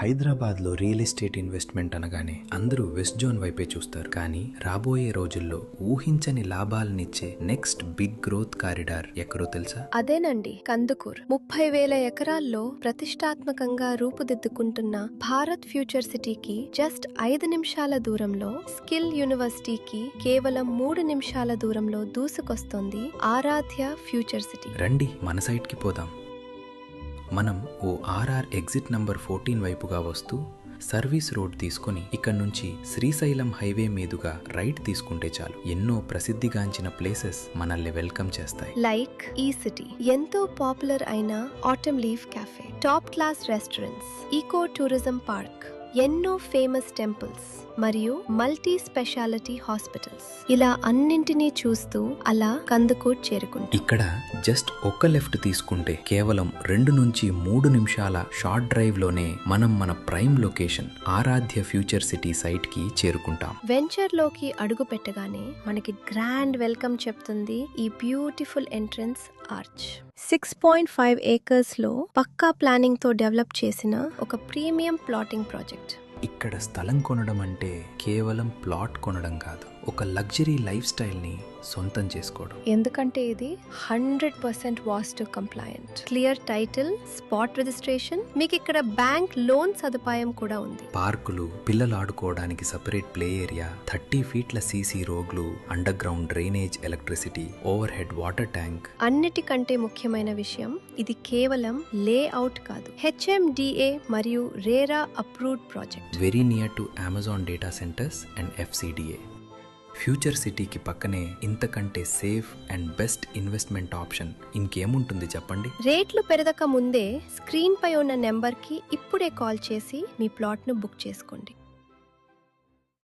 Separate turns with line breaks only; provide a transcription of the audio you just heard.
హైదరాబాద్లో real estate investment అనగానే అందరూ వెస్ట్ జోన్ వైపే చూస్తారు. కానీ రాబోయే రోజుల్లో ఊహించని లాభాలనిచ్చే నెక్స్ట్ బిగ్ గ్రోత్ కారిడార్ ఎక్కడో తెలుసా?
అదేనండి, కందుకూర్. 30,000 ఎకరాల్లో ప్రతిష్టాత్మకంగా రూపుదిద్దుకుంటున్న భారత్ ఫ్యూచర్ సిటీకి జస్ట్ 5 నిమిషాల దూరంలో, స్కిల్ యూనివర్సిటీకి కేవలం 3 నిమిషాల దూరంలో దూసుకొస్తోంది ఆరాధ్య ఫ్యూచర్ సిటీ.
రండి మన సైట్ కి పోదాం. మనం ఓ ఆర్ఆర్ ఎగ్జిట్ నంబర్ 14 వైపుగా వస్తూ సర్వీస్ రోడ్ తీసుకుని ఇక్కడ నుంచి శ్రీశైలం హైవే మీదుగా రైట్ తీసుకుంటే చాలు ఎన్నో ప్రసిద్ధిగాంచిన ప్లేసెస్ మనల్ని వెల్కమ్ చేస్తాయి.
లైక్ ఈ సిటీ ఎంతో పాపులర్ అయిన Autumn Leaf Cafe, top class restaurants, eco tourism park, ఎన్నో ఫేమస్ టెంపుల్స్ మరియు మల్టీ స్పెషాలిటీ హాస్పిటల్స్. ఇలా అన్నింటినీ చూస్తూ అలా కందుకూర్ చేరుకుంటాం.
ఇక్కడ జస్ట్ ఒక్క లెఫ్ట్ తీసుకుంటే కేవలం 2 నుంచి 3 నిమిషాల షార్ట్ డ్రైవ్ లోనే మనం మన ప్రైమ్ లొకేషన్ ఆరాధ్య ఫ్యూచర్ సిటీ సైట్ కి చేరుకుంటాం.
వెంచర్ లోకి అడుగు పెట్టగానే మనకి గ్రాండ్ వెల్కమ్ చెప్తుంది ఈ బ్యూటిఫుల్ ఎంట్రన్స్ ఆర్చ్. 6.5 ఏకర్స్ లో పక్కా ప్లానింగ్ తో డెవలప్ చేసిన ఒక ప్రీమియం ప్లాటింగ్ ప్రాజెక్ట్.
ఇక్కడ స్థలం కొనడం అంటే కేవలం ప్లాట్ కొనడం కాదు, ఒక లగ్జరీ లైఫ్ స్టైల్ ని సొంతం చేసుకోవడం.
ఎందుకంటే ఇది 100% vastu compliant, clear title, spot registration, మీకు ఇక్కడ బ్యాంక్ లోన్ సదుపాయం కూడా ఉంది.
పార్కులు, పిల్లలు ఆడుకోవడానికి సపరేట్ ప్లే ఏరియా, 30 ఫీట్ల సీసీ రోడ్లు, underground drainage, electricity, overhead water tank.
అన్నిటికంటే ముఖ్యమైన విషయం, ఇది కేవలం లేఅవుట్ కాదు, HMDA మరియు RERA approved project.
Very near to Amazon data centers and FCDA. Future సిటీకి పక్కనే ఇంతకంటే safe and best investment option ఇంకేముంటుంది చెప్పండి?
రేట్లు పెరగక ముందే స్క్రీన్ పై ఉన్న నెంబర్ కి ఇప్పుడే కాల్ చేసి మీ ప్లాట్ ను బుక్ చేసుకోండి.